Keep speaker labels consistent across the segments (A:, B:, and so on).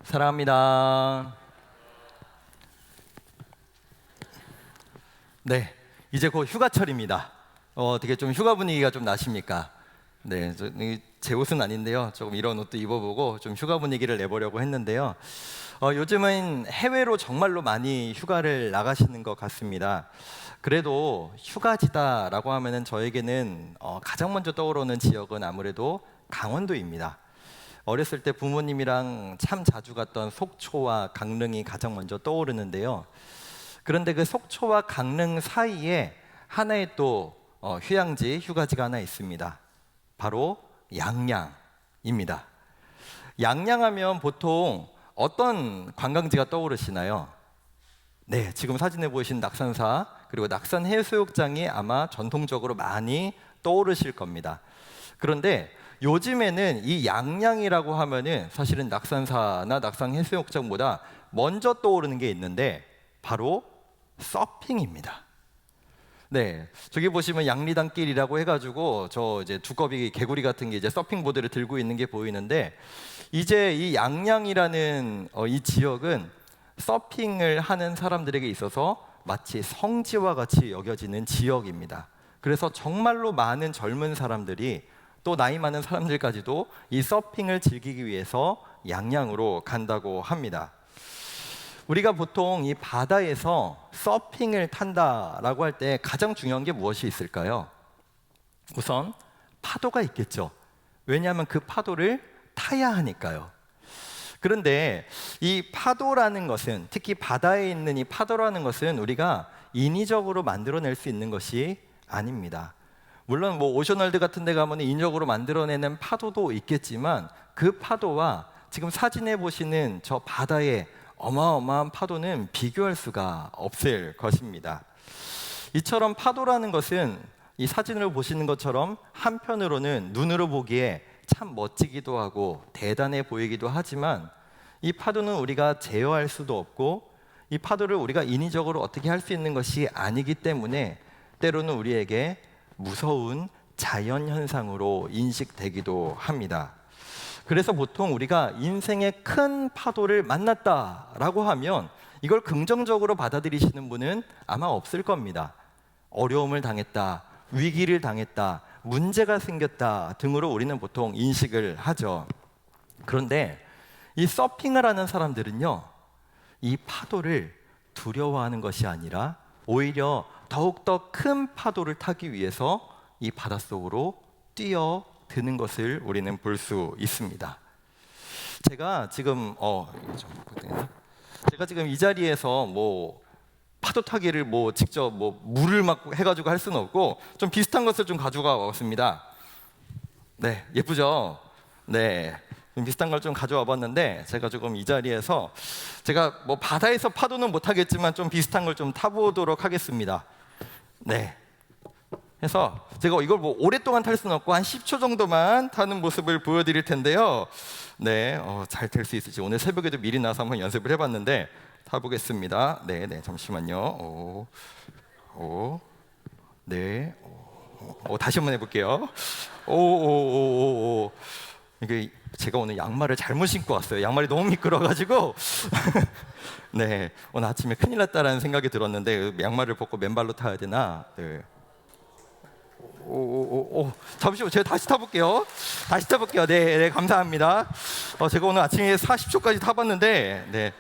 A: 사랑합니다. 네, 이제 곧 휴가철입니다. 어떻게 좀 휴가 분위기가 좀 나십니까? 네, 제 옷은 아닌데요. 조금 이런 옷도 입어보고 좀 휴가 분위기를 내보려고 했는데요. 요즘은 해외로 정말로 많이 휴가를 나가시는 것 같습니다. 그래도 휴가지다라고 하면은 저에게는 가장 먼저 떠오르는 지역은 아무래도 강원도입니다. 어렸을 때 부모님이랑 참 자주 갔던 속초와 강릉이 가장 먼저 떠오르는데요. 그런데 그 속초와 강릉 사이에 하나의 또 휴양지, 휴가지가 하나 있습니다. 바로 양양입니다. 양양하면 보통 어떤 관광지가 떠오르시나요? 네, 지금 사진에 보이신 낙산사 그리고 낙산 해수욕장이 아마 전통적으로 많이 떠오르실 겁니다. 그런데 요즘에는 이 양양이라고 하면은 사실은 낙산사나 낙산 해수욕장보다 먼저 떠오르는 게 있는데 바로 서핑입니다. 네, 저기 보시면 양리단길이라고 해가지고 저 이제 두꺼비 개구리 같은 게 이제 서핑 보드를 들고 있는 게 보이는데 이제 이 양양이라는 이 지역은 서핑을 하는 사람들에게 있어서 마치 성지와 같이 여겨지는 지역입니다. 그래서 정말로 많은 젊은 사람들이 또 나이 많은 사람들까지도 이 서핑을 즐기기 위해서 양양으로 간다고 합니다. 우리가 보통 이 바다에서 서핑을 탄다라고 할 때 가장 중요한 게 무엇이 있을까요? 우선 파도가 있겠죠. 왜냐하면 그 파도를 타야 하니까요. 그런데 이 파도라는 것은, 특히 바다에 있는 이 파도라는 것은 우리가 인위적으로 만들어낼 수 있는 것이 아닙니다. 물론 뭐 오션월드 같은 데 가면 인위적으로 만들어내는 파도도 있겠지만 그 파도와 지금 사진에 보시는 저 바다의 어마어마한 파도는 비교할 수가 없을 것입니다. 이처럼 파도라는 것은 이 사진을 보시는 것처럼 한편으로는 눈으로 보기에 참 멋지기도 하고 대단해 보이기도 하지만 이 파도는 우리가 제어할 수도 없고 이 파도를 우리가 인위적으로 어떻게 할 수 있는 것이 아니기 때문에 때로는 우리에게 무서운 자연현상으로 인식되기도 합니다. 그래서 보통 우리가 인생의 큰 파도를 만났다라고 하면 이걸 긍정적으로 받아들이시는 분은 아마 없을 겁니다. 어려움을 당했다, 위기를 당했다, 문제가 생겼다 등으로 우리는 보통 인식을 하죠. 그런데 이 서핑을 하는 사람들은요, 이 파도를 두려워하는 것이 아니라 오히려 더욱더 큰 파도를 타기 위해서 이 바닷속으로 뛰어드는 것을 우리는 볼 수 있습니다. 제가 지금 이 자리에서 뭐 파도 타기를 뭐 직접 뭐 물을 막 해가지고 할 수는 없고 좀 비슷한 것을 좀 가져가 왔습니다. 네, 예쁘죠? 네, 비슷한 걸 좀 가져와 봤는데 제가 조금 이 자리에서 제가 뭐 바다에서 파도는 못 하겠지만 좀 비슷한 걸 좀 타보도록 하겠습니다. 네, 해서 제가 이걸 뭐 오랫동안 탈 수는 없고 한 10초 정도만 타는 모습을 보여드릴 텐데요. 네, 잘 될 수 있을지 오늘 새벽에도 미리 나와서 한번 연습을 해봤는데 타보겠습니다. 네, 잠시만요. 네, 다시 한번 해볼게요. 이게 제가 오늘 양말을 잘못 신고 왔어요. 양말이 너무 미끄러워가지고 네, 오늘 아침에 큰일 났다라는 생각이 들었는데 양말을 벗고 맨발로 타야 되나? 네. 잠시만요. 제가 다시 타볼게요. 네, 감사합니다. 제가 오늘 아침에 40초까지 타봤는데 네.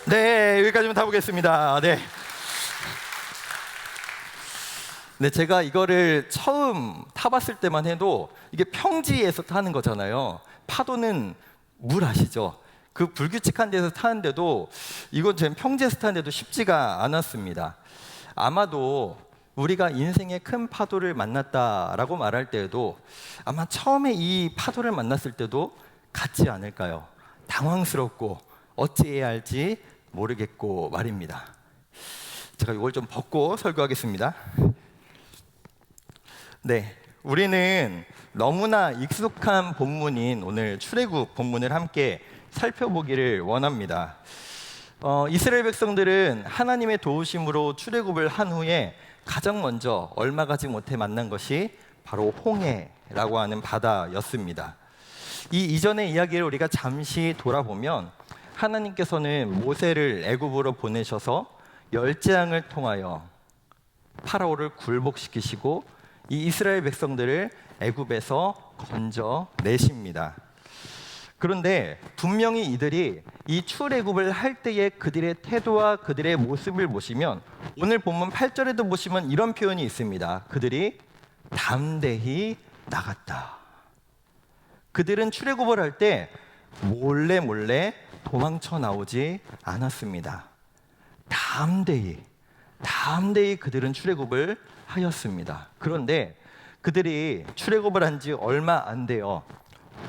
A: 네, 여기까지만 타보겠습니다. 네, 제가 이거를 처음 타봤을 때만 해도 이게 평지에서 타는 거잖아요. 파도는 물 아시죠? 그 불규칙한 데서 타는데도 이건 제 평지에서 타는데도 쉽지가 않았습니다. 아마도 우리가 인생의 큰 파도를 만났다라고 말할 때에도 아마 처음에 이 파도를 만났을 때도 같지 않을까요? 당황스럽고 어찌해야 할지 모르겠고 말입니다. 제가 이걸 좀 벗고 설교하겠습니다. 네, 우리는 너무나 익숙한 본문인 오늘 출애굽 본문을 함께 살펴보기를 원합니다. 이스라엘 백성들은 하나님의 도우심으로 출애굽을 한 후에 가장 먼저 얼마 가지 못해 만난 것이 바로 홍해라고 하는 바다였습니다. 이 이전의 이야기를 우리가 잠시 돌아보면 하나님께서는 모세를 애굽으로 보내셔서 열재앙을 통하여 파라오를 굴복시키시고 이 이스라엘 백성들을 애굽에서 건져내십니다. 그런데 분명히 이들이 이 출애굽을 할 때의 그들의 태도와 그들의 모습을 보시면 오늘 본문 8절에도 보시면 이런 표현이 있습니다. 그들이 담대히 나갔다. 그들은 출애굽을 할 때 몰래 도망쳐 나오지 않았습니다. 담대히 그들은 출애굽을 하였습니다. 그런데 그들이 출애굽을 한 지 얼마 안 돼요.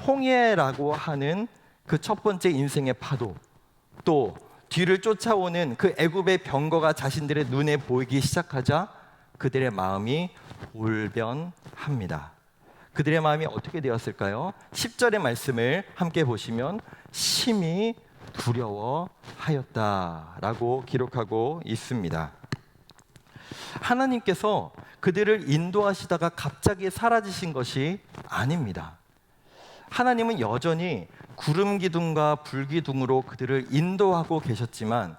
A: 홍해라고 하는 그 첫 번째 인생의 파도, 또 뒤를 쫓아오는 그 애굽의 병거가 자신들의 눈에 보이기 시작하자 그들의 마음이 돌변합니다. 그들의 마음이 어떻게 되었을까요? 10절의 말씀을 함께 보시면 심히 두려워하였다라고 기록하고 있습니다. 하나님께서 그들을 인도하시다가 갑자기 사라지신 것이 아닙니다. 하나님은 여전히 구름 기둥과 불 기둥으로 그들을 인도하고 계셨지만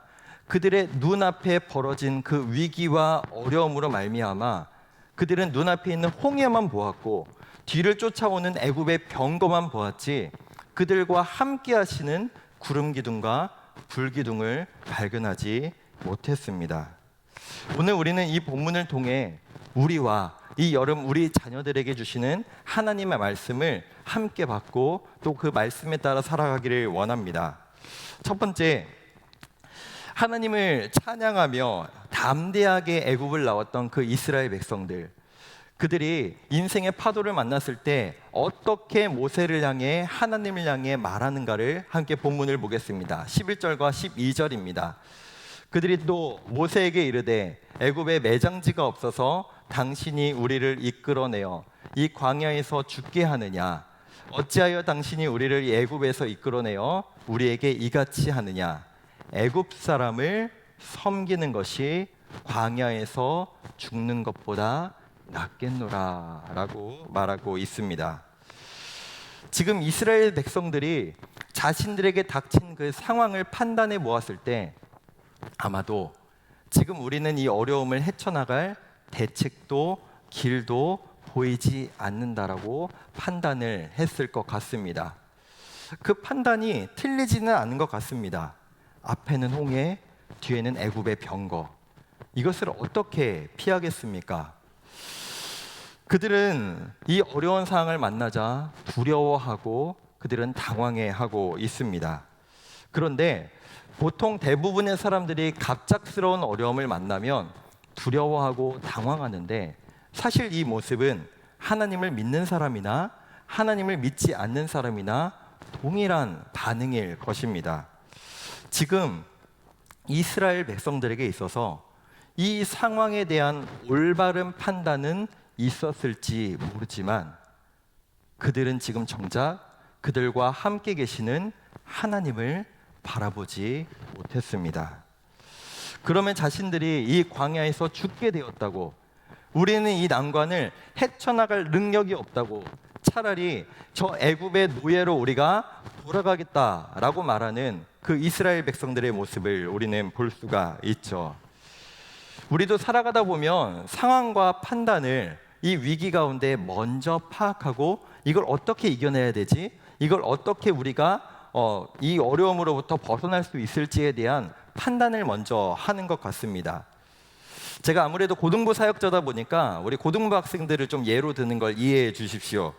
A: 그들의 눈앞에 벌어진 그 위기와 어려움으로 말미암아 그들은 눈앞에 있는 홍해만 보았고 뒤를 쫓아오는 애굽의 병거만 보았지 그들과 함께 하시는 구름 기둥과 불 기둥을 발견하지 못했습니다. 오늘 우리는 이 본문을 통해 우리와 이 여름 우리 자녀들에게 주시는 하나님의 말씀을 함께 받고 또 그 말씀에 따라 살아가기를 원합니다. 첫 번째, 하나님을 찬양하며 담대하게 애굽을 나왔던 그 이스라엘 백성들, 그들이 인생의 파도를 만났을 때 어떻게 모세를 향해 하나님을 향해 말하는가를 함께 본문을 보겠습니다. 11절과 12절입니다. 그들이 또 모세에게 이르되 애굽에 매장지가 없어서 당신이 우리를 이끌어내어 이 광야에서 죽게 하느냐? 어찌하여 당신이 우리를 이 애굽에서 이끌어내어 우리에게 이같이 하느냐? 애굽 사람을 섬기는 것이 광야에서 죽는 것보다 낫겠노라 라고 말하고 있습니다. 지금 이스라엘 백성들이 자신들에게 닥친 그 상황을 판단해 보았을 때 아마도 지금 우리는 이 어려움을 헤쳐나갈 대책도 길도 보이지 않는다라고 판단을 했을 것 같습니다. 그 판단이 틀리지는 않은 것 같습니다. 앞에는 홍해, 뒤에는 애굽의 병거. 이것을 어떻게 피하겠습니까? 그들은 이 어려운 상황을 만나자 두려워하고 그들은 당황해하고 있습니다. 그런데 보통 대부분의 사람들이 갑작스러운 어려움을 만나면 두려워하고 당황하는데 사실 이 모습은 하나님을 믿는 사람이나 하나님을 믿지 않는 사람이나 동일한 반응일 것입니다. 지금 이스라엘 백성들에게 있어서 이 상황에 대한 올바른 판단은 있었을지 모르지만 그들은 지금 정작 그들과 함께 계시는 하나님을 바라보지 못했습니다. 그러면 자신들이 이 광야에서 죽게 되었다고, 우리는 이 난관을 헤쳐나갈 능력이 없다고, 차라리 저 애굽의 노예로 우리가 돌아가겠다라고 말하는 그 이스라엘 백성들의 모습을 우리는 볼 수가 있죠. 우리도 살아가다 보면 상황과 판단을 이 위기 가운데 먼저 파악하고 이걸 어떻게 이겨내야 되지? 이걸 어떻게 우리가 이 어려움으로부터 벗어날 수 있을지에 대한 판단을 먼저 하는 것 같습니다. 제가 아무래도 고등부 사역자다 보니까 우리 고등부 학생들을 좀 예로 드는 걸 이해해 주십시오.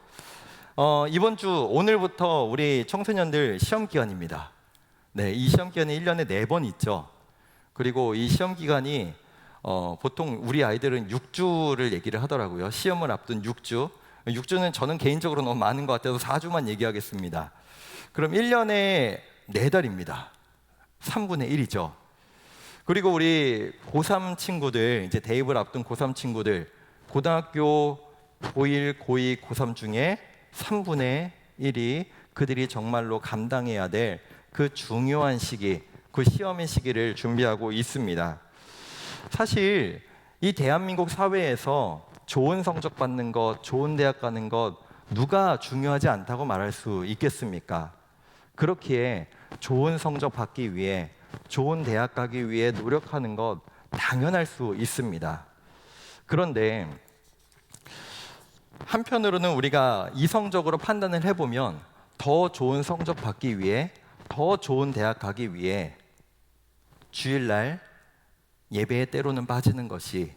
A: 이번 주 오늘부터 우리 청소년들 시험 기간입니다. 네, 이 시험 기간이 1년에 4번 있죠. 그리고 이 시험 기간이 보통 우리 아이들은 6주를 얘기를 하더라고요. 시험을 앞둔 6주. 6주는 저는 개인적으로 너무 많은 것 같아서 4주만 얘기하겠습니다. 그럼 1년에 4달입니다. 3분의 1이죠. 그리고 우리 고3 친구들, 이제 대입을 앞둔 고3 친구들, 고등학교 고1, 고2, 고3 중에 3분의 1이 그들이 정말로 감당해야 될 그 중요한 시기, 그 시험의 시기를 준비하고 있습니다. 사실 이 대한민국 사회에서 좋은 성적 받는 것, 좋은 대학 가는 것 누가 중요하지 않다고 말할 수 있겠습니까? 그렇기에 좋은 성적 받기 위해, 좋은 대학 가기 위해 노력하는 것 당연할 수 있습니다. 그런데 한편으로는 우리가 이성적으로 판단을 해보면 더 좋은 성적 받기 위해, 더 좋은 대학 가기 위해 주일날 예배에 때로는 빠지는 것이,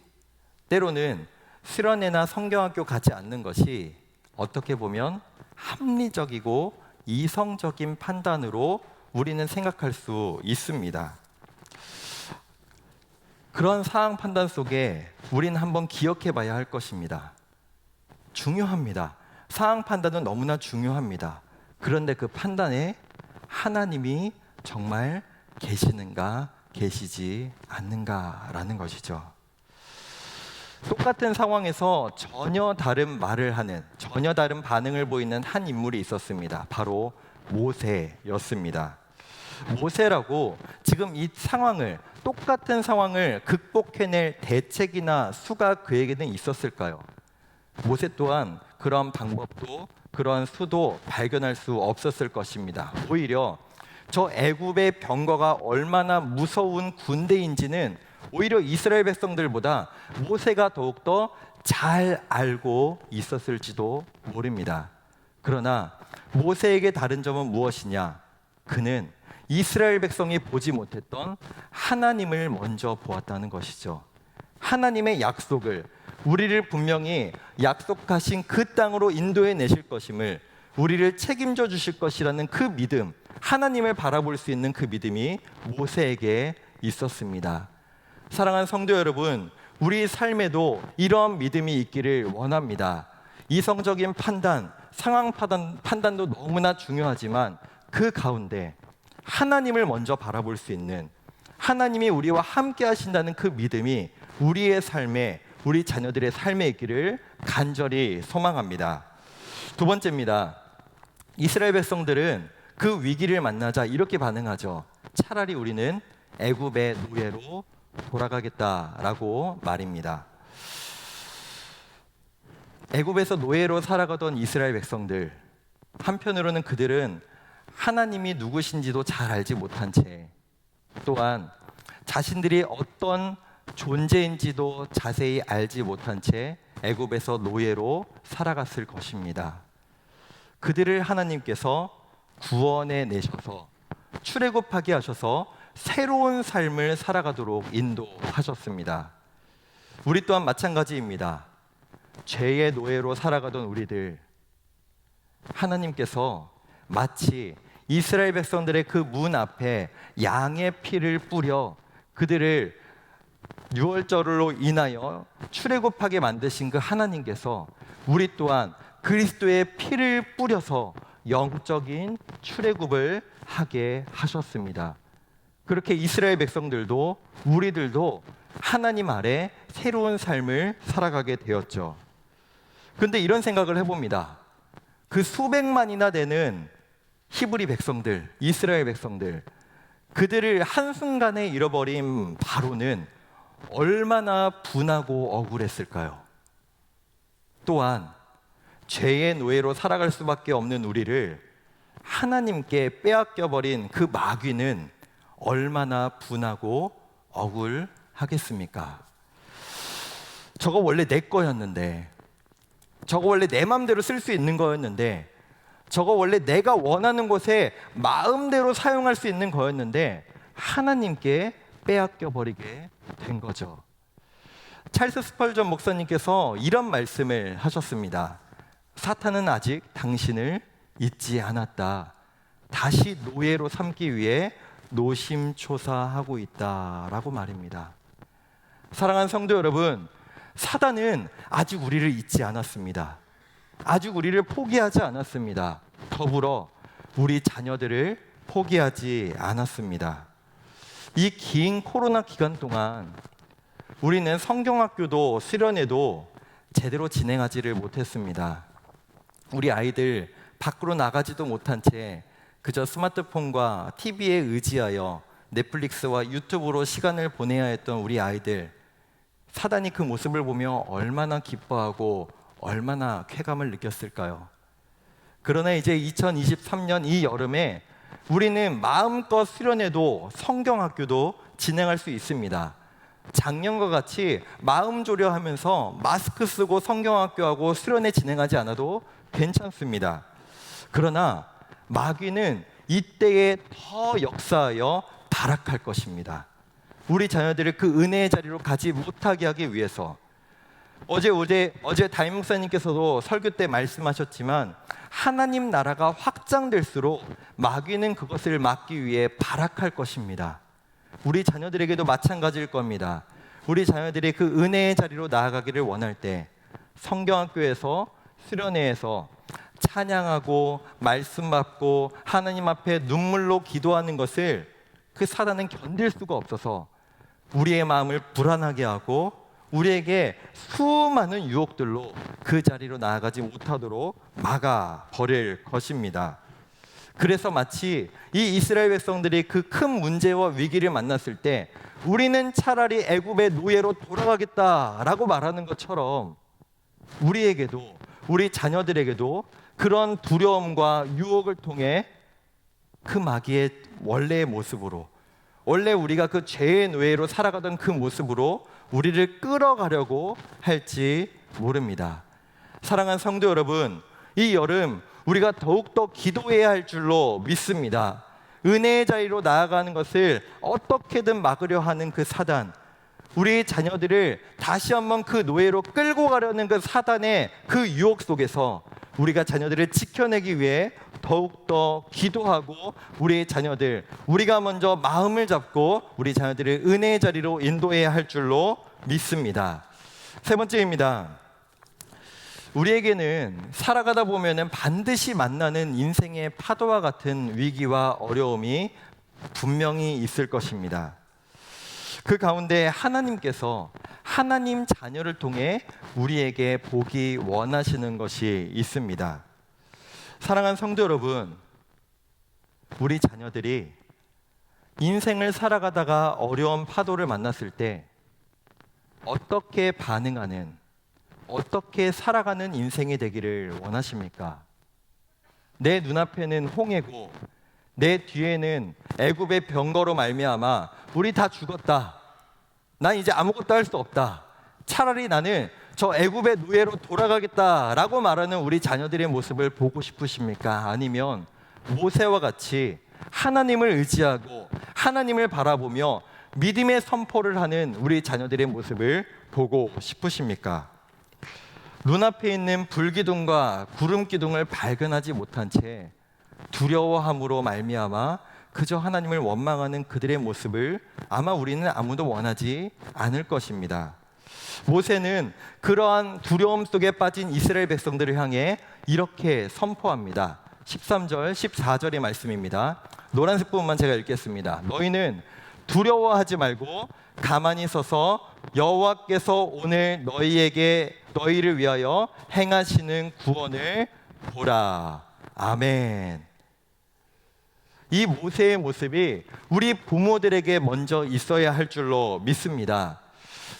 A: 때로는 수련회나 성경학교 가지 않는 것이 어떻게 보면 합리적이고 이성적인 판단으로 우리는 생각할 수 있습니다. 그런 사항 판단 속에 우리는 한번 기억해 봐야 할 것입니다. 중요합니다. 사항 판단은 너무나 중요합니다. 그런데 그 판단에 하나님이 정말 계시는가, 계시지 않는가라는 것이죠. 똑같은 상황에서 전혀 다른 말을 하는, 전혀 다른 반응을 보이는 한 인물이 있었습니다. 바로 모세였습니다. 모세라고 지금 이 상황을, 똑같은 상황을 극복해낼 대책이나 수가 그에게는 있었을까요? 모세 또한 그런 방법도, 그런 수도 발견할 수 없었을 것입니다. 오히려 저 애굽의 병거가 얼마나 무서운 군대인지는 오히려 이스라엘 백성들보다 모세가 더욱더 잘 알고 있었을지도 모릅니다. 그러나 모세에게 다른 점은 무엇이냐? 그는 이스라엘 백성이 보지 못했던 하나님을 먼저 보았다는 것이죠. 하나님의 약속을, 우리를 분명히 약속하신 그 땅으로 인도해 내실 것임을, 우리를 책임져 주실 것이라는 그 믿음, 하나님을 바라볼 수 있는 그 믿음이 모세에게 있었습니다. 사랑하는 성도 여러분, 우리 삶에도 이러한 믿음이 있기를 원합니다. 이성적인 판단, 상황 판단도 너무나 중요하지만 그 가운데 하나님을 먼저 바라볼 수 있는, 하나님이 우리와 함께 하신다는 그 믿음이 우리의 삶에, 우리 자녀들의 삶에 있기를 간절히 소망합니다. 두 번째입니다. 이스라엘 백성들은 그 위기를 만나자 이렇게 반응하죠. 차라리 우리는 애굽의 노예로 돌아가겠다라고 말입니다. 애굽에서 노예로 살아가던 이스라엘 백성들, 한편으로는 그들은 하나님이 누구신지도 잘 알지 못한 채, 또한 자신들이 어떤 존재인지도 자세히 알지 못한 채 애굽에서 노예로 살아갔을 것입니다. 그들을 하나님께서 구원해 내셔서 출애굽하게 하셔서 새로운 삶을 살아가도록 인도하셨습니다. 우리 또한 마찬가지입니다. 죄의 노예로 살아가던 우리들, 하나님께서 마치 이스라엘 백성들의 그 문 앞에 양의 피를 뿌려 그들을 유월절로 인하여 출애굽하게 만드신 그 하나님께서 우리 또한 그리스도의 피를 뿌려서 영적인 출애굽을 하게 하셨습니다. 그렇게 이스라엘 백성들도, 우리들도 하나님 아래 새로운 삶을 살아가게 되었죠. 그런데 이런 생각을 해봅니다. 그 수백만이나 되는 히브리 백성들, 이스라엘 백성들, 그들을 한순간에 잃어버린 바로는 얼마나 분하고 억울했을까요? 또한 죄의 노예로 살아갈 수밖에 없는 우리를 하나님께 빼앗겨버린 그 마귀는 얼마나 분하고 억울하겠습니까? 저거 원래 내 거였는데, 저거 원래 내 마음대로 쓸 수 있는 거였는데, 저거 원래 내가 원하는 곳에 마음대로 사용할 수 있는 거였는데 하나님께 빼앗겨버리게 된 거죠. 찰스 스펄전 목사님께서 이런 말씀을 하셨습니다. 사탄은 아직 당신을 잊지 않았다. 다시 노예로 삼기 위해 노심초사하고 있다라고 말입니다. 사랑하는 성도 여러분, 사단은 아직 우리를 잊지 않았습니다. 아직 우리를 포기하지 않았습니다. 더불어 우리 자녀들을 포기하지 않았습니다. 이 긴 코로나 기간 동안 우리는 성경학교도 수련회도 제대로 진행하지를 못했습니다. 우리 아이들 밖으로 나가지도 못한 채 그저 스마트폰과 TV에 의지하여 넷플릭스와 유튜브로 시간을 보내야 했던 우리 아이들, 사단이 그 모습을 보며 얼마나 기뻐하고 얼마나 쾌감을 느꼈을까요? 그러나 이제 2023년 이 여름에 우리는 마음껏 수련회도 성경학교도 진행할 수 있습니다. 작년과 같이 마음 졸여하면서 마스크 쓰고 성경학교하고 수련회 진행하지 않아도 괜찮습니다. 그러나 마귀는 이때에 더 역사하여 발악할 것입니다. 우리 자녀들을 그 은혜의 자리로 가지 못하게 하기 위해서 어제 담임 목사님께서도 설교 때 말씀하셨지만 하나님 나라가 확장될수록 마귀는 그것을 막기 위해 발악할 것입니다. 우리 자녀들에게도 마찬가지일 겁니다. 우리 자녀들이 그 은혜의 자리로 나아가기를 원할 때 성경학교에서 수련회에서 찬양하고 말씀 받고 하나님 앞에 눈물로 기도하는 것을 그 사단은 견딜 수가 없어서 우리의 마음을 불안하게 하고 우리에게 수많은 유혹들로 그 자리로 나아가지 못하도록 막아버릴 것입니다. 그래서 마치 이 이스라엘 백성들이 그 큰 문제와 위기를 만났을 때 우리는 차라리 애굽의 노예로 돌아가겠다라고 말하는 것처럼 우리에게도 우리 자녀들에게도 그런 두려움과 유혹을 통해 그 마귀의 원래의 모습으로 원래 우리가 그 죄의 노예로 살아가던 그 모습으로 우리를 끌어가려고 할지 모릅니다. 사랑하는 성도 여러분, 이 여름 우리가 더욱더 기도해야 할 줄로 믿습니다. 은혜의 자리로 나아가는 것을 어떻게든 막으려 하는 그 사단, 우리 자녀들을 다시 한번 그 노예로 끌고 가려는 그 사단의 그 유혹 속에서 우리가 자녀들을 지켜내기 위해 더욱더 기도하고 우리의 자녀들, 우리가 먼저 마음을 잡고 우리 자녀들을 은혜의 자리로 인도해야 할 줄로 믿습니다. 세 번째입니다. 우리에게는 살아가다 보면은 반드시 만나는 인생의 파도와 같은 위기와 어려움이 분명히 있을 것입니다. 그 가운데 하나님께서 하나님 자녀를 통해 우리에게 보기 원하시는 것이 있습니다. 사랑하는 성도 여러분, 우리 자녀들이 인생을 살아가다가 어려운 파도를 만났을 때 어떻게 반응하는, 어떻게 살아가는 인생이 되기를 원하십니까? 내 눈앞에는 홍해고 내 뒤에는 애굽의 병거로 말미암아 우리 다 죽었다. 난 이제 아무것도 할 수 없다. 차라리 나는 저 애굽의 노예로 돌아가겠다라고 말하는 우리 자녀들의 모습을 보고 싶으십니까? 아니면 모세와 같이 하나님을 의지하고 하나님을 바라보며 믿음의 선포를 하는 우리 자녀들의 모습을 보고 싶으십니까? 눈앞에 있는 불기둥과 구름기둥을 발견하지 못한 채 두려워함으로 말미암아 그저 하나님을 원망하는 그들의 모습을 아마 우리는 아무도 원하지 않을 것입니다. 모세는 그러한 두려움 속에 빠진 이스라엘 백성들을 향해 이렇게 선포합니다. 13절, 14절의 말씀입니다. 노란색 부분만 제가 읽겠습니다. 너희는 두려워하지 말고 가만히 서서 여호와께서 오늘 너희를 위하여 행하시는 구원을 보라. 아멘. 이 모세의 모습이 우리 부모들에게 먼저 있어야 할 줄로 믿습니다.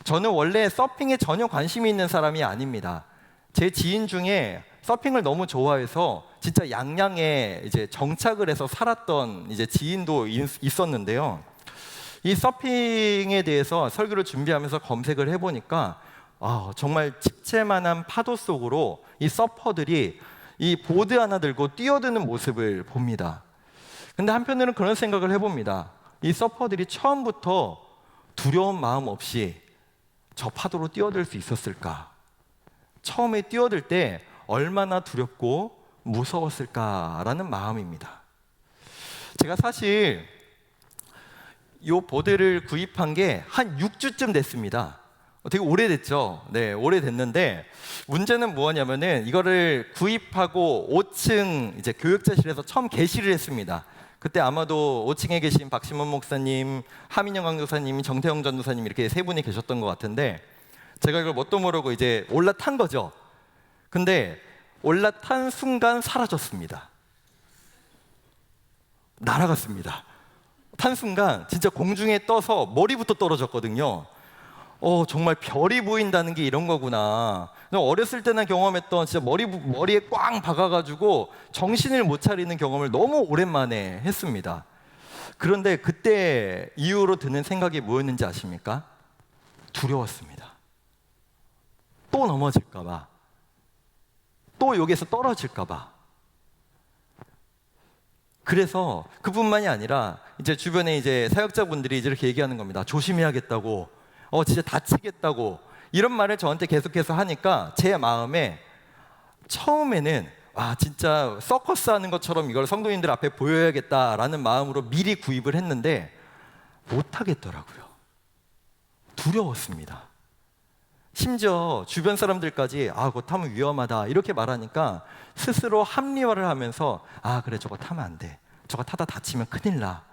A: 저는 원래 서핑에 전혀 관심이 있는 사람이 아닙니다. 제 지인 중에 서핑을 너무 좋아해서 진짜 양양에 이제 정착을 해서 살았던 이제 지인도 있었는데요. 이 서핑에 대해서 설교를 준비하면서 검색을 해보니까 정말 집채만한 파도 속으로 이 서퍼들이 이 보드 하나 들고 뛰어드는 모습을 봅니다. 근데 한편으로는 그런 생각을 해봅니다. 이 서퍼들이 처음부터 두려운 마음 없이 저 파도로 뛰어들 수 있었을까? 처음에 뛰어들 때 얼마나 두렵고 무서웠을까라는 마음입니다. 제가 사실 이 보드를 구입한 게 한 6주쯤 됐습니다. 되게 오래됐죠. 네, 오래됐는데 문제는 뭐냐면은 이거를 구입하고 5층 이제 교육자실에서 처음 게시를 했습니다. 그때 아마도 5층에 계신 박심원 목사님, 하민영 강도사님, 정태영 전도사님 이렇게 세 분이 계셨던 것 같은데 제가 이걸 뭣도 모르고 이제 올라탄 거죠. 근데 올라탄 순간 사라졌습니다. 날아갔습니다. 한순간 진짜 공중에 떠서 머리부터 떨어졌거든요. 정말 별이 보인다는 게 이런 거구나. 어렸을 때나 경험했던 진짜 머리에 꽝 박아가지고 정신을 못 차리는 경험을 너무 오랜만에 했습니다. 그런데 그때 이후로 드는 생각이 뭐였는지 아십니까? 두려웠습니다. 또 넘어질까 봐. 또 여기서 떨어질까 봐. 그래서 그뿐만이 아니라 이제 주변에 이제 사역자분들이 이제 이렇게 얘기하는 겁니다. 조심해야겠다고, 진짜 다치겠다고 이런 말을 저한테 계속해서 하니까 제 마음에 처음에는 진짜 서커스 하는 것처럼 이걸 성도님들 앞에 보여야겠다라는 마음으로 미리 구입을 했는데 못 하겠더라고요. 두려웠습니다. 심지어 주변 사람들까지 그거 타면 위험하다 이렇게 말하니까 스스로 합리화를 하면서 그래 저거 타면 안 돼, 저거 타다 다치면 큰일 나,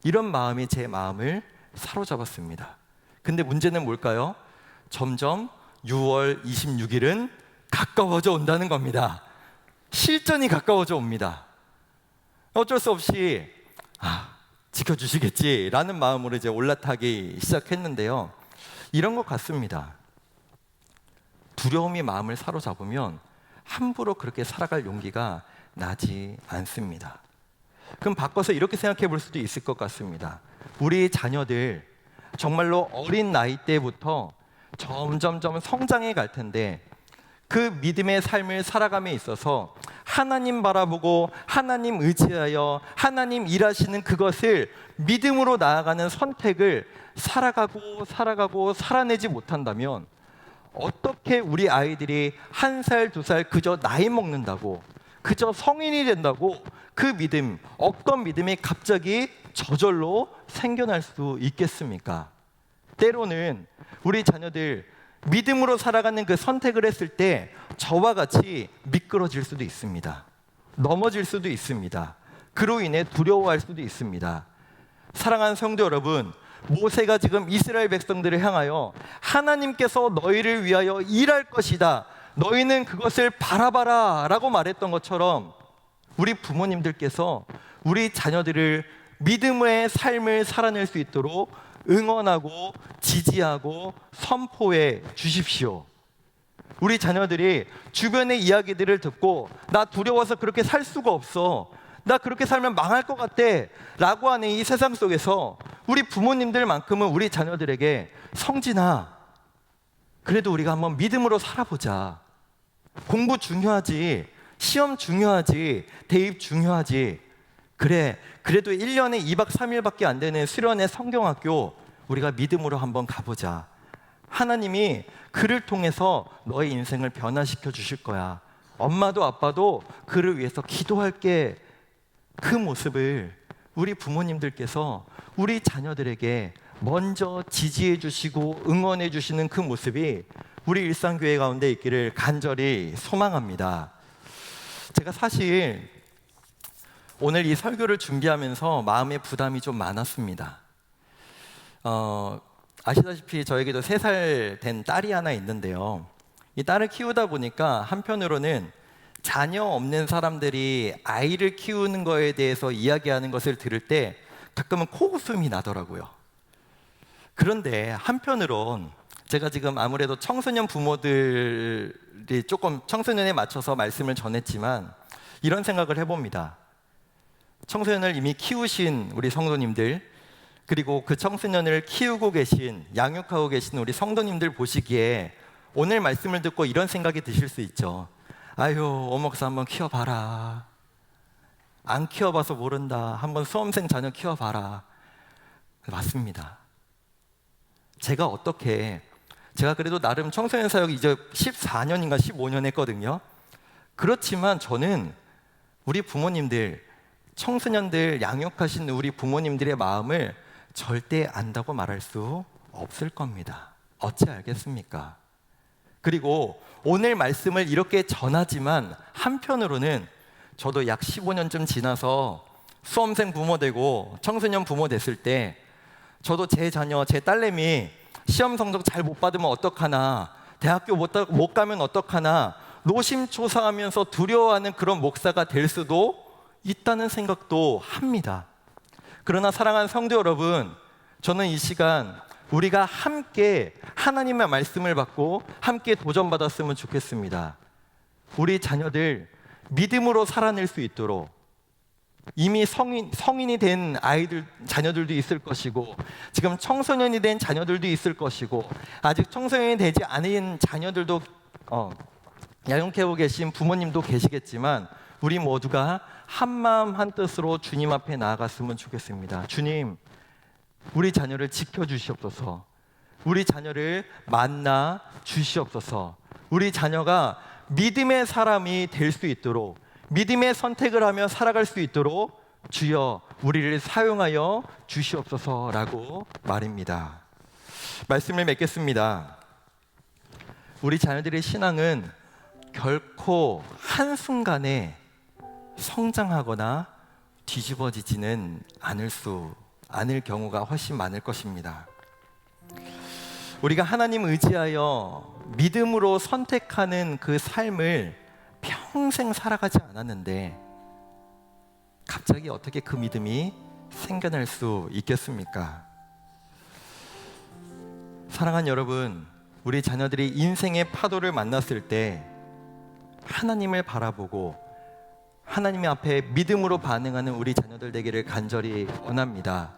A: 이런 마음이 제 마음을 사로잡았습니다. 근데 문제는 뭘까요? 점점 6월 26일은 가까워져 온다는 겁니다. 실전이 가까워져 옵니다. 어쩔 수 없이 지켜주시겠지라는 마음으로 이제 올라타기 시작했는데요. 이런 것 같습니다. 두려움이 마음을 사로잡으면 함부로 그렇게 살아갈 용기가 나지 않습니다. 그럼 바꿔서 이렇게 생각해 볼 수도 있을 것 같습니다. 우리 자녀들 정말로 어린 나이 때부터 점점점 성장해 갈 텐데 그 믿음의 삶을 살아감에 있어서 하나님 바라보고 하나님 의지하여 하나님 일하시는 그것을 믿음으로 나아가는 선택을 살아가고 살아내지 못한다면 어떻게 우리 아이들이 1살, 2살 그저 나이 먹는다고, 그저 성인이 된다고 그 믿음, 없던 믿음이 갑자기 저절로 생겨날 수 있겠습니까? 때로는 우리 자녀들 믿음으로 살아가는 그 선택을 했을 때 저와 같이 미끄러질 수도 있습니다. 넘어질 수도 있습니다. 그로 인해 두려워할 수도 있습니다. 사랑하는 성도 여러분, 모세가 지금 이스라엘 백성들을 향하여 하나님께서 너희를 위하여 일할 것이다, 너희는 그것을 바라봐라 라고 말했던 것처럼 우리 부모님들께서 우리 자녀들을 믿음의 삶을 살아낼 수 있도록 응원하고 지지하고 선포해 주십시오. 우리 자녀들이 주변의 이야기들을 듣고 나 두려워서 그렇게 살 수가 없어, 나 그렇게 살면 망할 것 같아 라고 하는 이 세상 속에서 우리 부모님들만큼은 우리 자녀들에게 성진아, 그래도 우리가 한번 믿음으로 살아보자, 공부 중요하지, 시험 중요하지, 대입 중요하지, 그래 그래도 1년에 2박 3일밖에 안 되는 수련회 성경학교 우리가 믿음으로 한번 가보자, 하나님이 그를 통해서 너의 인생을 변화시켜 주실 거야, 엄마도 아빠도 그를 위해서 기도할게, 그 모습을 우리 부모님들께서 우리 자녀들에게 먼저 지지해 주시고 응원해 주시는 그 모습이 우리 일상교회 가운데 있기를 간절히 소망합니다. 제가 사실 오늘 이 설교를 준비하면서 마음의 부담이 좀 많았습니다. 아시다시피 저에게도 3살 된 딸이 하나 있는데요. 이 딸을 키우다 보니까 한편으로는 자녀 없는 사람들이 아이를 키우는 거에 대해서 이야기하는 것을 들을 때 가끔은 코웃음이 나더라고요. 그런데 한편으론 제가 지금 아무래도 청소년 부모들이 조금 청소년에 맞춰서 말씀을 전했지만 이런 생각을 해봅니다. 청소년을 이미 키우신 우리 성도님들, 그리고 그 청소년을 키우고 계신, 양육하고 계신 우리 성도님들 보시기에 오늘 말씀을 듣고 이런 생각이 드실 수 있죠. 아유, 오목사 한번 키워봐라, 안 키워봐서 모른다, 한번 수험생 자녀 키워봐라. 맞습니다. 제가 그래도 나름 청소년 사역 이제 14년인가 15년 했거든요. 그렇지만 저는 우리 부모님들, 청소년들 양육하신 우리 부모님들의 마음을 절대 안다고 말할 수 없을 겁니다. 어찌 알겠습니까? 그리고 오늘 말씀을 이렇게 전하지만 한편으로는 저도 약 15년쯤 지나서 수험생 부모 되고 청소년 부모 됐을 때 저도 제 자녀, 제 딸내미 시험 성적 잘 못 받으면 어떡하나, 대학교 못 가면 어떡하나 노심초사하면서 두려워하는 그런 목사가 될 수도 있다는 생각도 합니다. 그러나 사랑하는 성도 여러분, 저는 이 시간 우리가 함께 하나님의 말씀을 받고 함께 도전받았으면 좋겠습니다. 우리 자녀들 믿음으로 살아낼 수 있도록, 이미 성인이 된 아이들, 자녀들도 있을 것이고, 지금 청소년이 된 자녀들도 있을 것이고, 아직 청소년이 되지 않은 자녀들도 양육하고 계신 부모님도 계시겠지만, 우리 모두가 한마음 한뜻으로 주님 앞에 나아갔으면 좋겠습니다. 주님, 우리 자녀를 지켜주시옵소서. 우리 자녀를 만나 주시옵소서. 우리 자녀가 믿음의 사람이 될 수 있도록, 믿음의 선택을 하며 살아갈 수 있도록 주여 우리를 사용하여 주시옵소서라고 말입니다. 말씀을 맺겠습니다. 우리 자녀들의 신앙은 결코 한순간에 성장하거나 뒤집어지지는 않을 경우가 훨씬 많을 것입니다. 우리가 하나님 의지하여 믿음으로 선택하는 그 삶을 평생 살아가지 않았는데 갑자기 어떻게 그 믿음이 생겨날 수 있겠습니까? 사랑하는 여러분, 우리 자녀들이 인생의 파도를 만났을 때 하나님을 바라보고 하나님 앞에 믿음으로 반응하는 우리 자녀들 되기를 간절히 원합니다.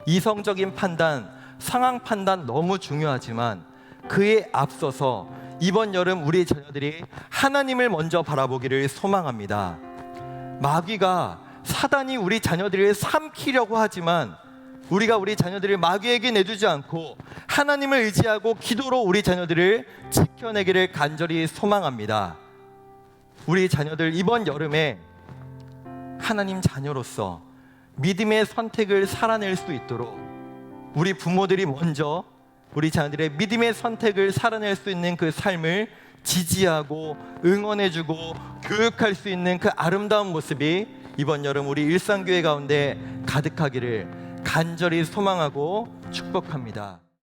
A: 이성적인 판단, 상황 판단 너무 중요하지만 그에 앞서서 이번 여름 우리 자녀들이 하나님을 먼저 바라보기를 소망합니다. 마귀가, 사단이 우리 자녀들을 삼키려고 하지만 우리가 우리 자녀들을 마귀에게 내두지 않고 하나님을 의지하고 기도로 우리 자녀들을 지켜내기를 간절히 소망합니다. 우리 자녀들 이번 여름에 하나님 자녀로서 믿음의 선택을 살아낼 수 있도록 우리 부모들이 먼저 우리 자녀들의 믿음의 선택을 살아낼 수 있는 그 삶을 지지하고 응원해주고 교육할 수 있는 그 아름다운 모습이 이번 여름 우리 일상교회 가운데 가득하기를 간절히 소망하고 축복합니다.